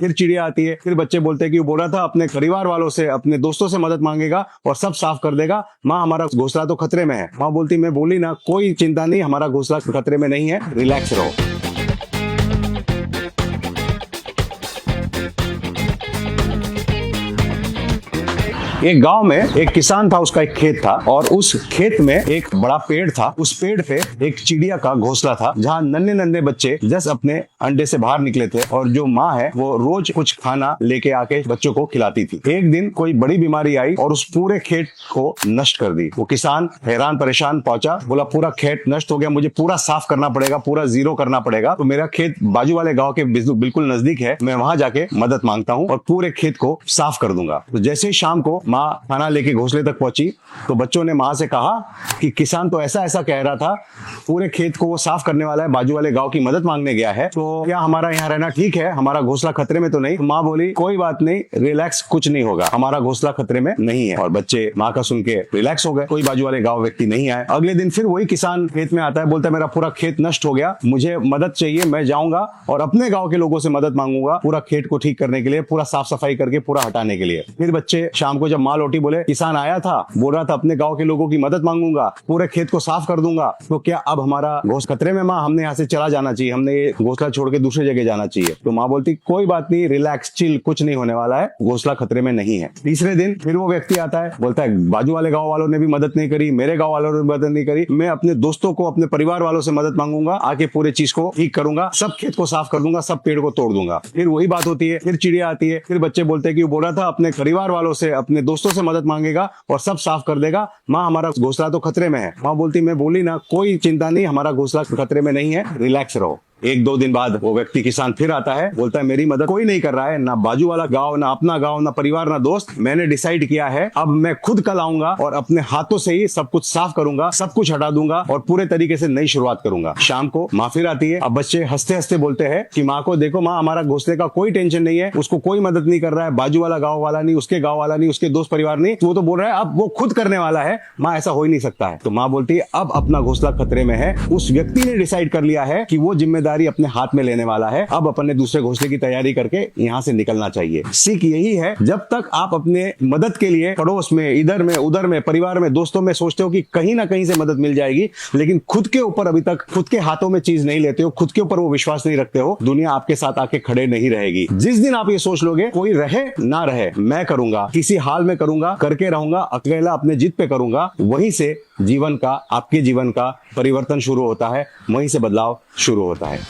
फिर चिड़िया आती है, फिर बच्चे बोलते हैं कि वो बोल रहा था अपने परिवार वालों से, अपने दोस्तों से मदद मांगेगा और सब साफ कर देगा। माँ हमारा घोंसला तो खतरे में है। माँ बोलती मैं बोली ना, कोई चिंता नहीं, हमारा घोंसला खतरे में नहीं है, रिलैक्स रहो। एक गांव में एक किसान था, उसका एक खेत था और उस खेत में एक बड़ा पेड़ था। उस पेड़ पे एक चिड़िया का घोंसला था जहाँ नन्हे नन्हे बच्चे जस्ट अपने अंडे से बाहर निकले थे और जो माँ है वो रोज कुछ खाना लेके आके बच्चों को खिलाती थी। एक दिन कोई बड़ी बीमारी आई और उस पूरे खेत को नष्ट कर दी। वो किसान हैरान परेशान पहुंचा, बोला पूरा खेत नष्ट हो गया, मुझे पूरा साफ करना पड़ेगा, पूरा जीरो करना पड़ेगा। तो मेरा खेत बाजू वाले गाँव के बिल्कुल नजदीक है, मैं वहां जाके मदद मांगता हूँ और पूरे खेत को साफ कर दूंगा। तो जैसे ही शाम को माँ खाना लेके घोंसले तक पहुंची तो बच्चों ने माँ से कहा कि किसान तो ऐसा ऐसा कह रहा था, पूरे खेत को वो साफ करने वाला है, बाजू वाले गांव की मदद मांगने गया है, तो क्या हमारा यहाँ रहना ठीक है, हमारा घोंसला खतरे में तो नहीं? तो माँ बोली कोई बात नहीं, रिलैक्स, कुछ नहीं होगा, हमारा घोंसला खतरे में नहीं है। और बच्चे माँ का सुन के रिलैक्स हो गए, कोई बाजू वाले गाँव व्यक्ति नहीं आए। अगले दिन फिर वही किसान खेत में आता है, बोलता है मेरा पूरा खेत नष्ट हो गया, मुझे मदद चाहिए, मैं जाऊंगा और अपने गाँव के लोगों से मदद मांगूंगा पूरा खेत को ठीक करने के लिए, पूरा साफ सफाई करके पूरा हटाने के लिए। फिर बच्चे शाम को जब माँ लौटी बोले किसान आया था, बोल रहा था अपने गांव के लोगों की मदद मांगूंगा, पूरे खेत को साफ कर दूंगा, तो क्या अब हमारा घोंसला खतरे में? माँ हमने यहाँ से चला जाना चाहिए, हमने ये घोंसला छोड़ के दूसरी जगह जाना चाहिए। तो माँ बोलती कोई बात नहीं, रिलैक्स, चिल, कुछ नहीं होने वाला है, घोंसला खतरे में नहीं है। तीसरे दिन फिर वो व्यक्ति आता है, बोलता है बाजू वाले गाँव वालों ने भी मदद नहीं करी, मेरे गाँव वालों ने मदद नहीं करी, मैं अपने दोस्तों को, अपने परिवार वालों से मदद मांगूंगा, आके पूरे चीज को ठीक करूंगा, सब खेत को साफ कर दूंगा, सब पेड़ को तोड़ दूंगा। फिर वही बात होती है, फिर चिड़िया आती है, फिर बच्चे बोलते हैं कि वो बोल रहा था अपने परिवार वालों से, अपने दोस्तों से मदद मांगेगा और सब साफ कर देगा। माँ हमारा घोंसला तो खतरे में है। माँ बोलती मैं बोली ना, कोई चिंता नहीं, हमारा घोंसला खतरे में नहीं है, रिलैक्स रहो। एक दो दिन बाद वो व्यक्ति किसान फिर आता है, बोलता है मेरी मदद कोई नहीं कर रहा है, ना बाजू वाला गांव, ना अपना गांव, ना परिवार, ना दोस्त, मैंने डिसाइड किया है अब मैं खुद कल आऊंगा और अपने हाथों से ही सब कुछ साफ करूंगा, सब कुछ हटा दूंगा और पूरे तरीके से नई शुरुआत करूंगा। शाम को माँ फिर आती है। अब बच्चे हंसते हंसते बोलते हैं कि माँ को देखो माँ, हमारा घोंसले का कोई टेंशन नहीं है, उसको कोई मदद नहीं कर रहा है, बाजू वाला गाँव वाला नहीं, उसके गाँव वाला नहीं, उसके दोस्त परिवार नहीं, वो तो बोल रहा है अब वो खुद करने वाला है। माँ ऐसा हो ही नहीं सकता है। तो माँ बोलती है अब अपना घोंसला खतरे में है, उस व्यक्ति ने डिसाइड कर लिया है कि वो जिम्मेदारी अपने हाथ में लेने वाला है, अब अपने दूसरे घोंसले की तैयारी करके यहाँ से निकलना चाहिए। सीख यही है, जब तक आप अपने मदद के लिए पड़ोस में, इधर में, उधर में, परिवार में, दोस्तों में सोचते हो कि कहीं ना कहीं से मदद मिल जाएगी, लेकिन खुद के ऊपर अभी तक खुद के हाथों में चीज नहीं लेते हो, खुद के ऊपर वो विश्वास नहीं रखते हो, दुनिया आपके साथ आके खड़े नहीं रहेगी। जिस दिन आप ये सोच लोगे कोई रहे ना रहे, मैं करूंगा, किसी हाल में करूंगा, करके रहूंगा, अकेला अपने जिद पे करूंगा, वहीं से जीवन का, आपके जीवन का परिवर्तन शुरू होता है, वहीं से बदलाव शुरू होता है।